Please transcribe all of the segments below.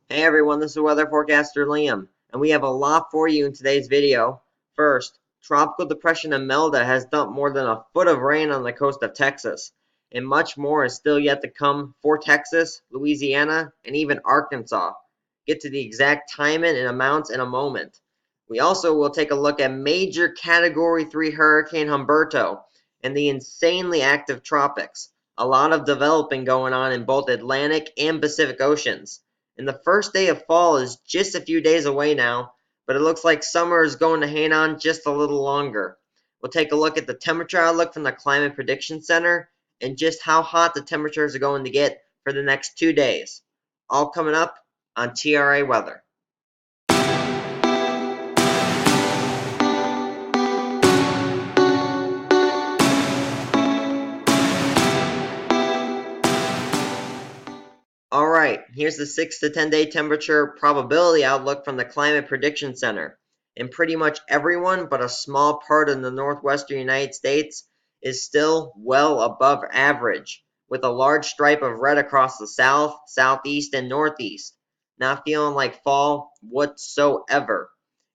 Hey everyone, this is weather forecaster Liam, and we have a lot for you in today's video. First, Tropical Depression Imelda has dumped more than a foot of rain on the coast of Texas, and much more is still yet to come for Texas, Louisiana, and even Arkansas. Get to the exact timing and amounts in a moment. We also will take a look at major Category 3 Hurricane Humberto and the insanely active tropics. A lot of developing going on in both Atlantic and Pacific Oceans. And the first day of fall is just a few days away now, but it looks like summer is going to hang on just a little longer. We'll take a look at the temperature outlook from the Climate Prediction Center and just how hot the temperatures are going to get for the next 2 days. All coming up on TRA Weather. Alright, here's the 6 to 10 day temperature probability outlook from the Climate Prediction Center. And pretty much everyone but a small part of the northwestern United States is still well above average, with a large stripe of red across the south, southeast, and northeast. Not feeling like fall whatsoever.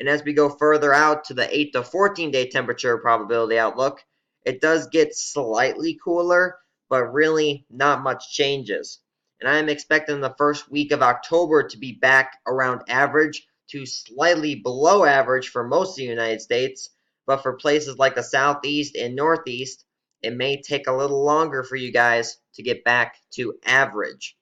And as we go further out to the 8 to 14 day temperature probability outlook, it does get slightly cooler, but really not much changes. And I am expecting the first week of October to be back around average to slightly below average for most of the United States, but for places like the Southeast and Northeast, it may take a little longer for you guys to get back to average.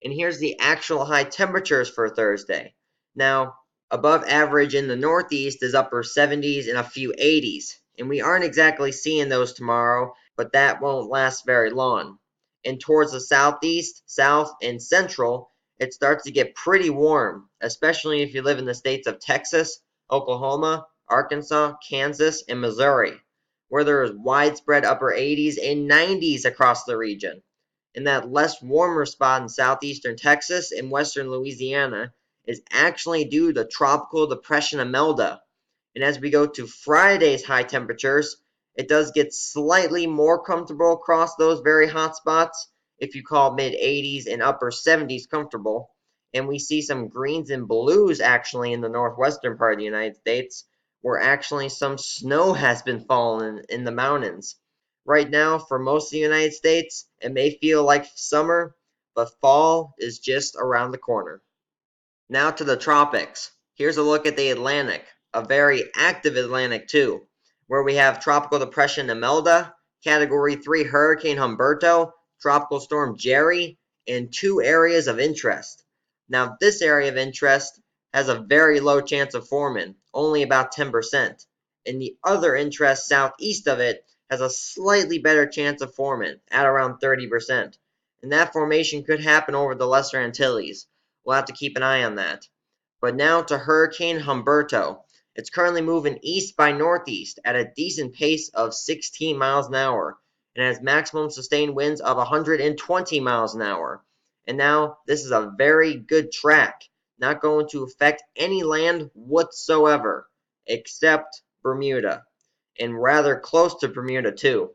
And here's the actual high temperatures for Thursday. Now, above average in the Northeast is upper 70s and a few 80s, and we aren't exactly seeing those tomorrow, but that won't last very long. And towards the southeast, south, and central, it starts to get pretty warm, especially if you live in the states of Texas, Oklahoma, Arkansas, Kansas, and Missouri, where there is widespread upper 80s and 90s across the region. And that less warmer spot in southeastern Texas and western Louisiana is actually due to Tropical Depression Imelda. And as we go to Friday's high temperatures, it does get slightly more comfortable across those very hot spots, if you call mid 80s and upper 70s comfortable. And we see some greens and blues actually in the northwestern part of the United States, where actually some snow has been falling in the mountains. Right now, for most of the United States, it may feel like summer, but fall is just around the corner. Now to the tropics. Here's a look at the Atlantic, a very active Atlantic too, where we have Tropical Depression Imelda, Category 3 Hurricane Humberto, Tropical Storm Jerry, and two areas of interest. Now this area of interest has a very low chance of forming, only about 10%, and the other interest southeast of it has a slightly better chance of forming, at around 30%, and that formation could happen over the Lesser Antilles. We'll have to keep an eye on that. But now to Hurricane Humberto. It's currently moving east by northeast at a decent pace of 16 miles an hour and has maximum sustained winds of 120 miles an hour. And now this is a very good track, not going to affect any land whatsoever except Bermuda, and rather close to Bermuda too,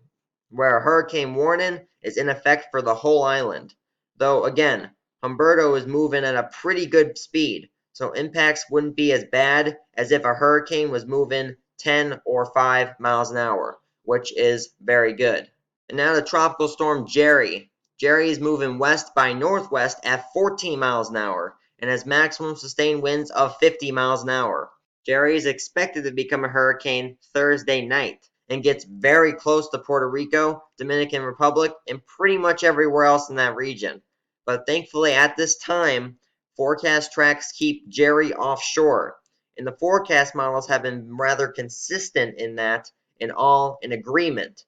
where a hurricane warning is in effect for the whole island. Though again, Humberto is moving at a pretty good speed, so impacts wouldn't be as bad as if a hurricane was moving 10 or 5 miles an hour, which is very good. And now the tropical storm Jerry. Jerry is moving west by northwest at 14 miles an hour and has maximum sustained winds of 50 miles an hour. Jerry is expected to become a hurricane Thursday night and gets very close to Puerto Rico, Dominican Republic, and pretty much everywhere else in that region. But thankfully at this time, forecast tracks keep Jerry offshore, and the forecast models have been rather consistent in that and all in agreement,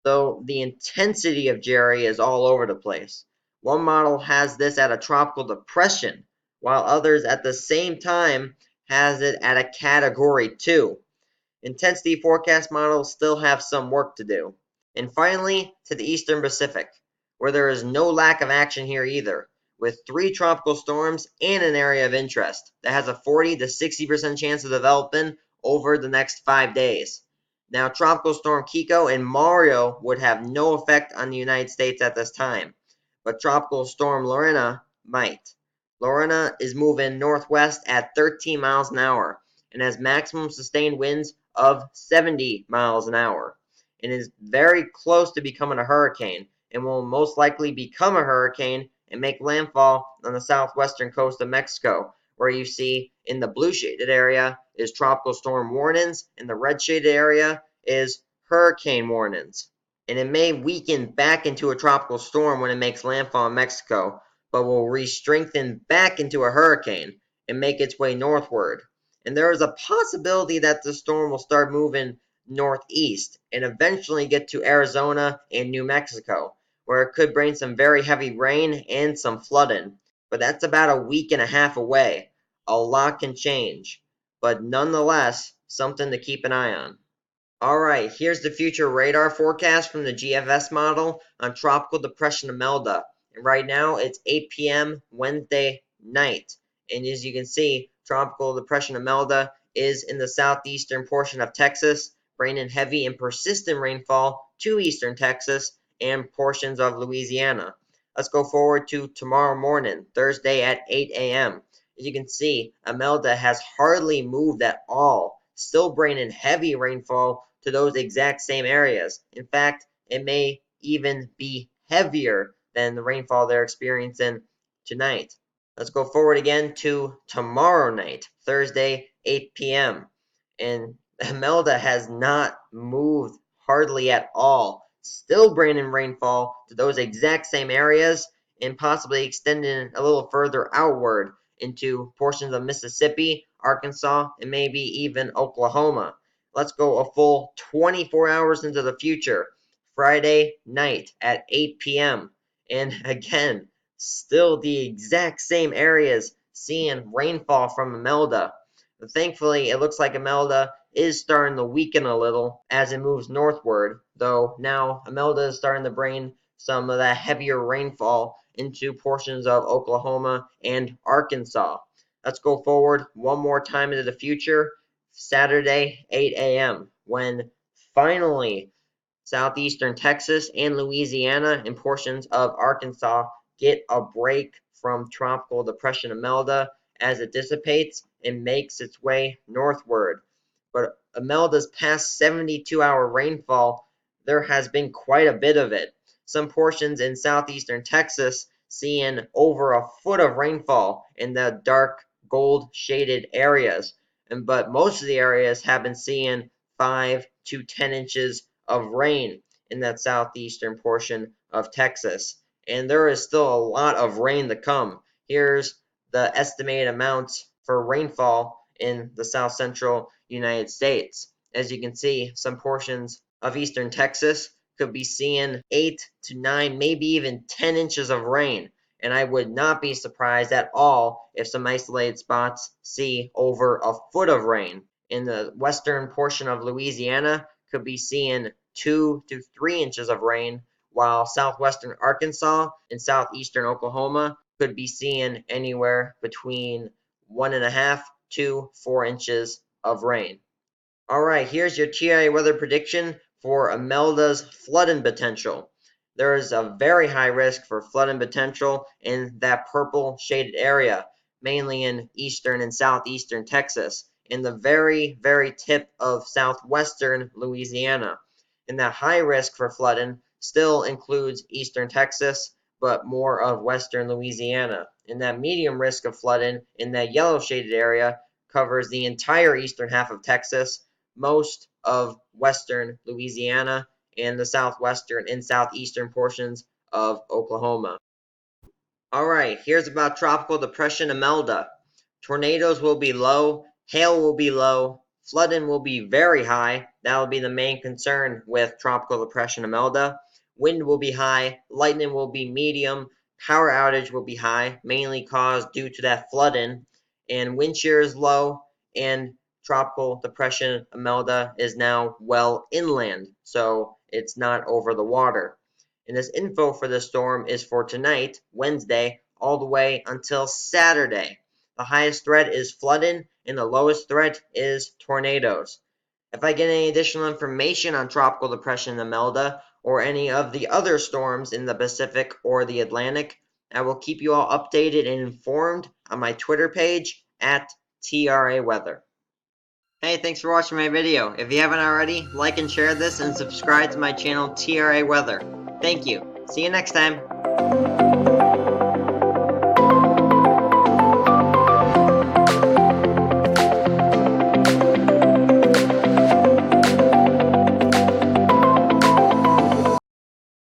though the intensity of Jerry is all over the place. One model has this at a tropical depression, while others at the same time has it at a category 2. Intensity forecast models still have some work to do. And finally, to the Eastern Pacific, where there is no lack of action here either, with 3 tropical storms and an area of interest that has a 40 to 60% chance of developing over the next 5 days. Now, Tropical Storm Kiko and Mario would have no effect on the United States at this time, but Tropical Storm Lorena might. Lorena is moving northwest at 13 miles an hour and has maximum sustained winds of 70 miles an hour and is very close to becoming a hurricane and will most likely become a hurricane and make landfall on the southwestern coast of Mexico, where you see in the blue shaded area is tropical storm warnings and the red shaded area is hurricane warnings. And it may weaken back into a tropical storm when it makes landfall in Mexico, but will re-strengthen back into a hurricane and make its way northward. And there is a possibility that the storm will start moving northeast and eventually get to Arizona and New Mexico, where it could bring some very heavy rain and some flooding. But that's about a week and a half away. A lot can change, but nonetheless, something to keep an eye on. Alright, here's the future radar forecast from the GFS model on Tropical Depression Imelda. And right now it's 8 p.m. Wednesday night. And as you can see, Tropical Depression Imelda is in the southeastern portion of Texas, bringing heavy and persistent rainfall to eastern Texas and portions of Louisiana. Let's go forward to tomorrow morning, Thursday at 8 a.m. As you can see, Imelda has hardly moved at all, still bringing heavy rainfall to those exact same areas. In fact, it may even be heavier than the rainfall they're experiencing tonight. Let's go forward again to tomorrow night, Thursday, 8 p.m. And Imelda has not moved hardly at all, still bringing rainfall to those exact same areas and possibly extending a little further outward into portions of Mississippi, Arkansas, and maybe even Oklahoma. Let's go a full 24 hours into the future, Friday night at 8 p.m. And again, still the exact same areas seeing rainfall from Imelda. But thankfully, it looks like Imelda is starting to weaken a little as it moves northward, though now Imelda is starting to bring some of that heavier rainfall into portions of Oklahoma and Arkansas. Let's go forward one more time into the future, Saturday, 8 a.m., when finally southeastern Texas and Louisiana and portions of Arkansas get a break from Tropical Depression Imelda as it dissipates and makes its way northward. But Imelda's past 72-hour rainfall, there has been quite a bit of it. Some portions in southeastern Texas seeing over a foot of rainfall in the dark gold shaded areas. But most of the areas have been seeing 5 to 10 inches of rain in that southeastern portion of Texas. And there is still a lot of rain to come. Here's the estimated amounts for rainfall in the south central United States. As you can see, some portions of eastern Texas could be seeing 8 to 9, maybe even 10 inches of rain. And I would not be surprised at all if some isolated spots see over a foot of rain. In the western portion of Louisiana, could be seeing 2 to 3 inches of rain, while southwestern Arkansas and southeastern Oklahoma could be seeing anywhere between 1.5 to 4 inches of rain. Alright, here's your TIA weather prediction for Imelda's flooding potential. There is a very high risk for flooding potential in that purple shaded area, mainly in eastern and southeastern Texas, in the very, very tip of southwestern Louisiana. And that high risk for flooding still includes eastern Texas, but more of western Louisiana. And that medium risk of flooding in that yellow shaded area covers the entire eastern half of Texas, most of western Louisiana, and the southwestern and southeastern portions of Oklahoma. Alright, here's about Tropical Depression Imelda. Tornadoes will be low, hail will be low, flooding will be very high. That will be the main concern with Tropical Depression Imelda. Wind will be high, lightning will be medium, power outage will be high, mainly caused due to that flooding, and wind shear is low, and Tropical Depression Imelda is now well inland, so it's not over the water. And this info for the storm is for tonight, Wednesday, all the way until Saturday. The highest threat is flooding, and the lowest threat is tornadoes. If I get any additional information on Tropical Depression Imelda or any of the other storms in the Pacific or the Atlantic, I will keep you all updated and informed on my Twitter page at TRA Weather. Hey, thanks for watching my video. If you haven't already, like and share this and subscribe to my channel TRA Weather. Thank you. See you next time.